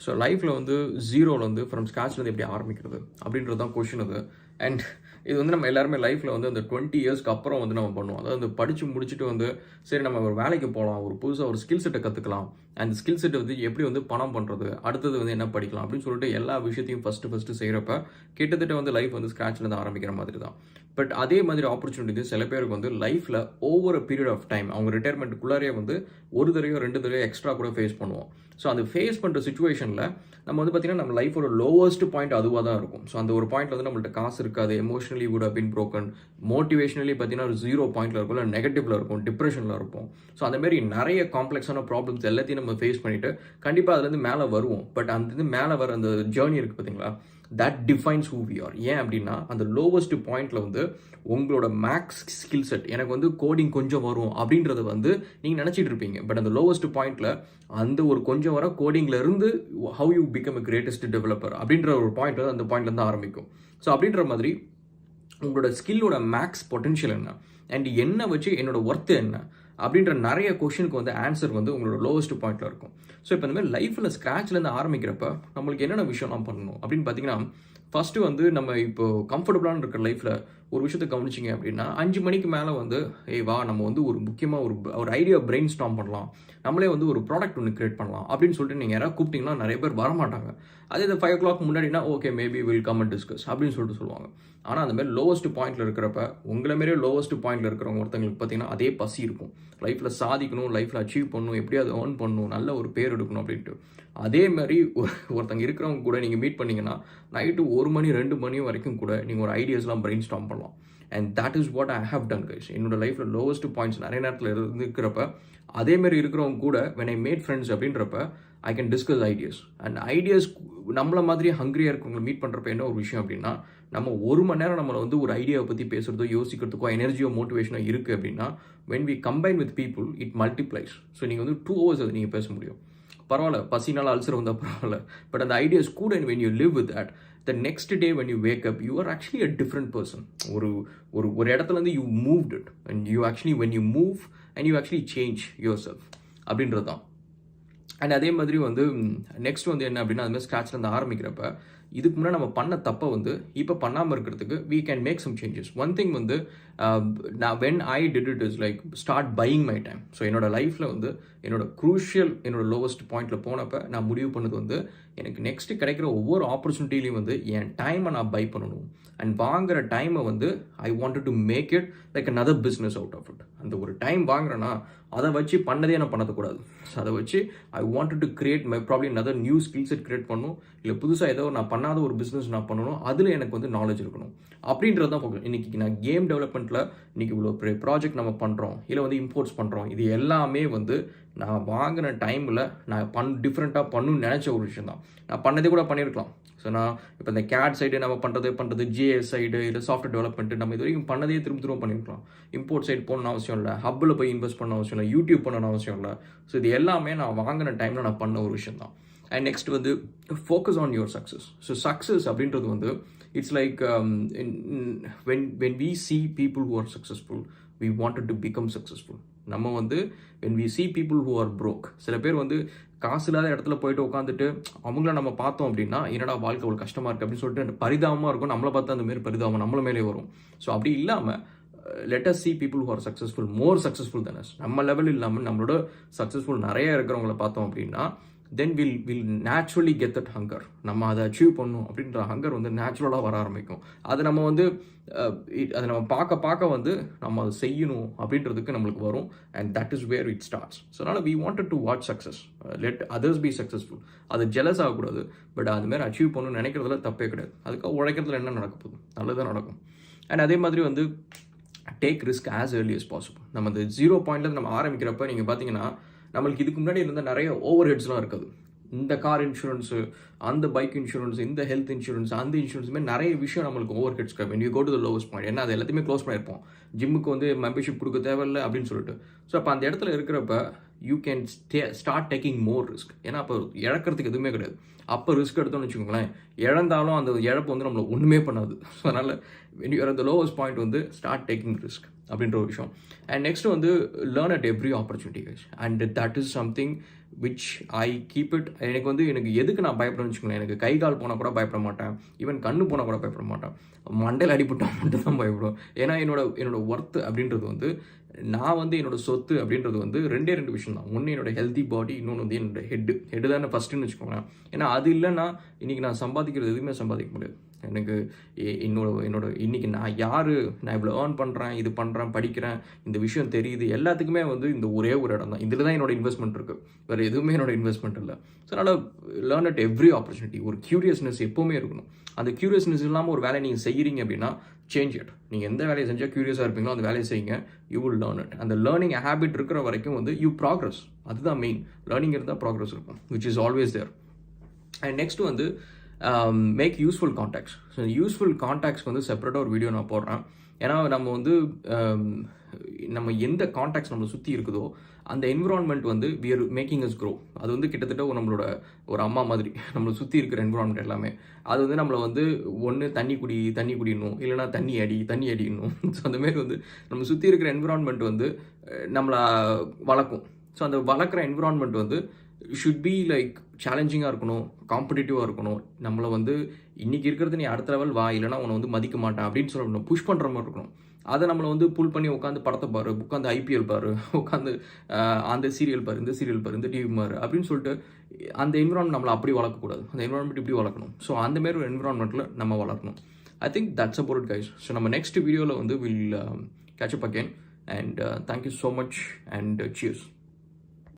So லைஃப்பில் வந்து ஜீரோவில் வந்து ஃப்ரம் ஸ்க்ராட்ச்லேருந்து எப்படி ஆரம்பிக்கிறது அப்படின்றது தான் கொஷின் அது. அண்ட் இது வந்து நம்ம எல்லாருமே லைஃப்பில் வந்து அந்த 20 இயர்ஸ்க்கு அப்புறம் வந்து நம்ம பண்ணுவோம். அதாவது படித்து முடிச்சுட்டு வந்து சரி நம்ம ஒரு வேலைக்கு போகலாம், ஒரு புதுசாக ஒரு ஸ்கில் செட்டை கற்றுக்கலாம், அந்த ஸ்கில் செட்டை வந்து எப்படி வந்து பணம் பண்ணுறது, அடுத்தது வந்து என்ன படிக்கலாம் அப்படின்னு சொல்லிட்டு எல்லா விஷயத்தையும் ஃபஸ்ட்டு செய்கிறப்ப கிட்டத்தட்ட வந்து லைஃப் வந்து ஸ்க்ராட்ச்லேருந்து ஆரம்பிக்கிற மாதிரி தான். பட் அதே மாதிரி ஆப்பர்ச்சுனிட்டி சில பேருக்கு வந்து லைஃப்பில் over a period of time அவங்க ரிட்டையர்மெண்ட்டுக்குள்ளாரே வந்து ஒரு தடவையோ 2 தடவையோ எக்ஸ்ட்ரா கூட ஃபேஸ் பண்ணுவோம். ஸோ அந்த ஃபேஸ் பண்ணுற சுச்சுவேஷனில் நம்ம வந்து பார்த்திங்கன்னா நம்ம லைஃபோட லோவஸ்ட் பாயிண்ட் அதுவாக தான் இருக்கும். ஸோ அந்த ஒரு பாயிண்ட்ல வந்து நம்மள்ட்ட காசு இருக்காது, emotionally would have been broken, மோட்டிவேஷனலி பார்த்தீங்கன்னா ஒரு 0 பாயிண்ட்ல இருக்கும், இல்லை நெகட்டிவ்ல இருக்கும், டிப்ரெஷனில் இருப்போம். ஸோ அந்த மாதிரி நிறைய காம்ப்ளெக்ஸான ப்ராப்ளம்ஸ் எல்லாத்தையும் நம்ம ஃபேஸ் பண்ணிட்டு கண்டிப்பாக அதுலேருந்து மேலே வருவோம். பட் அந்த மேலே வர அந்த ஜேர்னி இருக்குது பார்த்தீங்களா, that defines who we are. ஏன் அப்படின்னா அந்த லோவஸ்ட் பாயிண்ட்ல வந்து உங்களோட மேக்ஸ் ஸ்கில் செட் எனக்கு வந்து கோடிங் கொஞ்சம் வரும் அப்படின்றத வந்து நீங்கள் நினச்சிட்டு இருப்பீங்க. பட் அந்த லோவஸ்ட் பாயிண்ட்ல அந்த ஒரு கொஞ்சம் வர கோடிங்ல இருந்து how you become a greatest developer அப்படின்ற ஒரு பாயிண்ட் அந்த பாயிண்ட்ல இருந்து ஆரம்பிக்கும். ஸோ அப்படின்ற மாதிரி உங்களோட ஸ்கில்லோட மேக்ஸ் பொட்டன்ஷியல் என்ன அண்ட் என்ன வச்சு என்னோட ஒர்த்து என்ன அப்படின்ற நிறைய கொஷனுக்கு வந்து ஆன்சர் வந்து உங்களோட லோவஸ்ட் பாயிண்ட்ல இருக்கும். ஸோ இப்போ இந்த மாதிரி லைஃப்பில் ஸ்க்ராட்ச்லேருந்து ஆரம்பிக்கிறப்ப நம்மளுக்கு என்னென்ன விஷயம்லாம் பண்ணணும் அப்படின்னு பார்த்தீங்கன்னா, ஃபஸ்ட்டு வந்து நம்ம இப்போ கம்ஃபர்டபுளான இருக்கிற லைஃப்பில் ஒரு விஷயத்தை கவனிச்சிங்க அப்படின்னா 5 மணிக்கு மேலே வந்து வா நம்ம வந்து ஒரு முக்கியமாக ஒரு ஐடியா பிரெயின் ஸ்டார்ம் பண்ணலாம், நம்மளே வந்து ஒரு ப்ராடக்ட் ஒன்று கிரியேட் பண்ணலாம் அப்படின்னு சொல்லிட்டு நீங்கள் யாராவது கூப்பிட்டீங்கன்னா நிறைய பேர் வரமாட்டாங்க. அதே இந்த 5 o'clock முன்னாடினா okay maybe will come and discuss அப்படின்னு சொல்லிட்டு சொல்லுவாங்க. ஆனால் அந்த மாதிரி லோவஸ்ட் பாயிண்ட்ல இருக்கிறப்ப உங்களை மாரியே லோவஸ்ட் பாயிண்ட்ல இருக்கிறவங்க ஒருத்தங்களுக்கு பார்த்தீங்கன்னா அதே பசி இருக்கும், லைஃப்பில் சாதிக்கணும், லைஃப்பில் அச்சீவ் பண்ணணும், எப்படியாவது ஏர்ன் பண்ணணும், நல்ல ஒரு பேர் எடுக்கணும் அப்படின்ட்டு. அதே மாதிரி ஒருத்தங்க இருக்கிறவங்க கூட நீங்கள் மீட் பண்ணிங்கன்னா நைட்டு 1 மணி 2 மணி வரைக்கும் கூட நீங்கள் ஒரு ஐடியாஸ்லாம் பிரெயின் ஸ்டார்ம் பண்ணலாம். And that is what I have done guys. என்னோட லைஃப்பில் லோவஸ்ட் பாயிண்ட்ஸ் நிறைய நேரத்தில் இருக்கிறப்ப அதேமாரி இருக்கிறவங்க கூட when I made friends அப்படின்றப்ப I can discuss ideas. And ideas நம்மள மாதிரி ஹங்க்ரியாக இருக்கவங்களை மீட் பண்ணுறப்ப என்ன ஒரு விஷயம் அப்படின்னா, நம்ம 1 மணி நேரம் நம்மளை வந்து ஒரு ஐடியாவை பற்றி பேசுகிறதோ யோசிக்கிறதுக்கோ எனர்ஜியோ மோட்டிவேஷனோ இருக்குது அப்படின்னா when we combine with people it multiplies. So நீங்கள் வந்து 2 hours அது நீங்கள் பேச முடியும். பரவாயில்ல பசினால் அல்சர் வந்தால் பரவாயில்ல, பட் அந்த ஐடியாஸ் கூட when you live with that, the next day when you wake up you are actually a different person. ஒரு இடத்துல வந்து you moved it and you actually when you move and you actually change yourself அப்படின்றது தான். And அதே மாதிரி வந்து next வந்து என்ன அப்படின்னா, அது மாதிரி ஸ்க்ராட்ச்லேருந்து ஆரம்பிக்கிறப்ப இதுக்கு முன்னாடி நம்ம பண்ண தப்பை வந்து இப்போ பண்ணாமல் இருக்கிறதுக்கு we can make some changes. One thing வந்து நான் when I did it is like start buying my time. So என்னோட லைஃப்பில் வந்து என்னோட க்ரூஷியல் என்னோட லோவஸ்ட் பாயிண்ட்டில் போனப்போ நான் முடிவு பண்ணது வந்து எனக்கு நெக்ஸ்ட் கிடைக்கிற ஒவ்வொரு ஆப்பர்ச்சுனிட்டிலையும் வந்து என் டைமை நான் பை பண்ணணும். அண்ட் வாங்குற டைமை வந்து I wanted to make it like another business out of it. அந்த ஒரு டைம் வாங்குறேன்னா அதை வச்சு பண்ணதே நான் பண்ணக்கூடாது. ஸோ அதை வச்சு ஐ wanted to create my problem another new skill set create பண்ணணும், இல்லை புதுசாக ஏதோ நான் பண்ணாத ஒரு பிஸ்னஸ் நான் பண்ணணும், அதில் எனக்கு வந்து நாலேஜ் இருக்கணும் அப்படின்றது தான் ஃபோக்கஸ். இன்றைக்கி நான் கேம் டெவலப்மெண்ட்டில் இன்றைக்கி இவ்வளோ ப்ராஜெக்ட் நம்ம பண்ணுறோம், இல்லை வந்து இம்போர்ட்ஸ் பண்ணுறோம், இது எல்லாமே வந்து நான் வாங்கின டைமில் நான் டிஃப்ரெண்ட்டாக பண்ணணும்னு நினச்ச ஒரு விஷயம் தான். நான் பண்ணதே கூட பண்ணியிருக்கலாம். ஸோ நான் இப்போ இந்த கேட் சைடு நம்ம பண்ணுறது ஜிஎஸ் சைடு இல்லை சாஃப்ட்வேர் டெவலப்மெண்ட்டு நம்ம இது வரைக்கும் பண்ணதே திரும்ப பண்ணியிருக்கலாம். இம்போர்ட் சைடு போகணுன்னு அவசியம் இல்லை, ஹப்பில் போய் இன்வெஸ்ட் பண்ண அவசியம் இல்லை, யூடியூப் பண்ணணும்னு அவசியம் இல்லை. ஸோ இது எல்லாமே நான் வாங்கின டைமில் நான் பண்ண ஒரு விஷயம் தான். அண்ட் நெக்ஸ்ட் வந்து focus on your success. So success அப்படின்றது வந்து it's like when we see people who are successful we wanted to become successful. நம்ம வந்து when we see people who are broke, சில பேர் வந்து காசு இல்லாத இடத்துல போயிட்டு உட்காந்துட்டு அவங்கள நம்ம பார்த்தோம் அப்படின்னா என்னடா வாழ்க்கை ஒரு கஷ்டமாக இருக்குது அப்படின்னு சொல்லிட்டு பரிதாபமாக இருக்கும். நம்மளை பார்த்தா அந்த மாதிரி பரிதாபம் நம்மள மேலே வரும். ஸோ அப்படி இல்லாமல் let us see people who are successful, more successful than us. நம்ம லெவல் இல்லாமல் நம்மளோட சக்ஸஸ்ஃபுல் நிறைய இருக்கிறவங்கள பார்த்தோம் அப்படின்னா then we'll naturally get that hunger. நம்ம அதை அச்சீவ் பண்ணணும் அப்படின்ற ஹங்கர் வந்து நேச்சுரலாக வர ஆரம்பிக்கும். அதை நம்ம வந்து அதை நம்ம பார்க்க வந்து நம்ம அதை செய்யணும் அப்படின்றதுக்கு நம்மளுக்கு வரும். And that is where it starts. So அதனால் we wanted to watch success, let others be successful. அது ஜெலஸ் ஆகக்கூடாது, பட் அது மாதிரி அச்சீவ் பண்ணணும்னு நினைக்கிறதுல தப்பே கிடையாது. அதுக்காக உழைக்கிறதுல என்ன நடக்க போகுது, நல்லதாக நடக்கும். அண்ட் அதே மாதிரி வந்து take risk as early as possible. நம்ம அந்த 0 பாயிண்ட்லேருந்து நம்ம ஆரம்பிக்கிறப்ப நீங்கள் பார்த்தீங்கன்னா நம்மளுக்கு இதுக்கு முன்னாடி இருந்த நிறைய ஓவர் ஹெட்ஸ்லாம் இருக்குது. இந்த கார் இன்சூரன்ஸு, அந்த பைக் இன்சூரன்ஸ், இந்த ஹெல்த் இன்சூரன்ஸ், அந்த இன்சூரன்ஸ் மாதிரி நிறைய விஷயம் நம்மளுக்கு overheads when you go to the lowest point. ஏன்னா அது எல்லாத்தையுமே க்ளோஸ் பண்ணியிருப்போம். ஜிம்முக்கு வந்து மெம்பர்ஷிப் கொடுக்க தேவையில்லை அப்படின்னு சொல்லிட்டு. ஸோ அப்போ அந்த இடத்துல இருக்கிறப்ப you can start taking more risk. ஏன்னா அப்போ இழக்கிறதுக்கு எதுவுமே கிடையாது. அப்போ ரிஸ்க் எடுத்தோம்னு வச்சுக்கோங்களேன், இழந்தாலும் அந்த இழப்பு வந்து நம்மளை ஒன்றுமே பண்ணாது. ஸோ அதனால் when you are at the lowest point வந்து ஸ்டார்ட் டேக்கிங் ரிஸ்க் அப்படின்ற ஒரு விஷயம். அண்ட் நெக்ஸ்ட் வந்து learn at every opportunity guys. And that is something which I keep it. எனக்கு வந்து எனக்கு எதுக்கு நான் பயப்படுறேன்னு வச்சுக்கோங்களேன், எனக்கு கை கால் போனால் கூட பயப்பட மாட்டேன், ஈவன் கண்ணு போனால் கூட பயப்பட மாட்டேன், மண்டையில் அடிபட்டால் மட்டும் தான் பயப்படும். ஏன்னா என்னோட ஒர்த்து அப்படின்றது வந்து, நான் வந்து என்னோட சொத்து அப்படின்றது வந்து ரெண்டு விஷயம் தான். ஒன்று என்னோட ஹெல்த்தி பாடி, இன்னொன்று வந்து என்னோட ஹெட்டு தானே ஃபஸ்ட்டுன்னு வச்சுக்கோங்களேன். ஏன்னா அது இல்லைன்னா இன்றைக்கி நான் சம்பாதிக்கிறது எதுவுமே சம்பாதிக்க முடியாது. எனக்கு என்னோட இன்றைக்கி நான் யார், நான் இவ்வளோ ஏர்ன் பண்ணுறேன், இது பண்ணுறேன், படிக்கிறேன், இந்த விஷயம் தெரியுது, எல்லாத்துக்குமே வந்து இந்த ஒரே ஒரு இடம் தான். இதில் தான் என்னோட இன்வெஸ்ட்மெண்ட் இருக்குது, வேறு எதுவுமே என்னோட இன்வெஸ்ட்மெண்ட் இல்லை. ஸோ அதனால் லேர்ன் அட் எவ்ரி ஆப்பர்ச்சுனிட்டி. ஒரு க்யூரியஸ்னஸ் எப்போவுமே இருக்கணும். அந்த க்யூரியஸ்னஸ் இல்லாமல் ஒரு வேலையை நீங்கள் செய்கிறீங்க அப்படின்னா சேஞ்ச் இட். நீங்கள் எந்த வேலையை செஞ்சால் க்யூரியஸாக இருப்பீங்களோ அந்த வேலையை செய்யுங்க, யூ வில் லேர்ன் இட். அந்த லேர்னிங் ஹேபிட் இருக்கிற வரைக்கும் வந்து யூ ப்ராக்ரஸ். அதுதான் மெயின். லேர்னிங் இருந்தால் ப்ராக்ரஸ் இருக்கும், which is always there. And next வந்து make useful contacts. So useful கான்டாக்ட்ஸ்க்கு வந்து செப்பரேட்டாக ஒரு வீடியோ நான் போடுறேன். ஏன்னா நம்ம வந்து நம்ம எந்த கான்டாக்ட்ஸ் நம்மளை சுற்றி இருக்குதோ அந்த என்விரான்மெண்ட் வந்து we are making us grow. அது வந்து கிட்டத்தட்ட நம்மளோட ஒரு அம்மா மாதிரி நம்மளை சுற்றி இருக்கிற என்விரான்மெண்ட் எல்லாமே. அது வந்து நம்மளை வந்து ஒன்று தண்ணி குடிக்கணும், இல்லைனா தண்ணி அடிக்கணும். ஸோ அந்தமாரி வந்து நம்ம சுற்றி இருக்கிற என்விரான்மெண்ட் வந்து நம்மளை வளர்க்கும். ஸோ அந்த வளர்க்குற என்விரான்மெண்ட் வந்து ஷுட் பி லைக் சேலஞ்சிங்காக இருக்கணும், காம்படிட்டிவாக இருக்கணும். நம்மளை வந்து இன்றைக்கி இருக்கிறது நீ அடுத்த லெவல் வா, இல்லைனா உன்னை வந்து மதிக்க மாட்டேன் அப்படின்னு சொல்லணும், புஷ் பண்ணுற மாதிரி இருக்கணும். அதை நம்மளை வந்து புல் பண்ணி உட்காந்து படத்தை பாரு, உட்காந்து ஐபிஎல் பாரு, உட்காந்து அந்த சீரியல் பாரு, இந்த சீரியல் பாரு, இந்த டிவி பாரு அப்படின்னு சொல்லிட்டு அந்த என்விரான்மெண்ட் நம்மளை அப்படி வளர்க்கக்கூடாது. அந்த என்விரான்மெண்ட் இப்படி வளர்க்கணும். ஸோ அந்தமாரி ஒரு என்விரான்மெண்ட்டில் நம்ம வளர்க்கணும். I think that's about it guys. So நம்ம நெக்ஸ்ட் வீடியோவில் வந்து will catch up again. And thank you so much and cheers.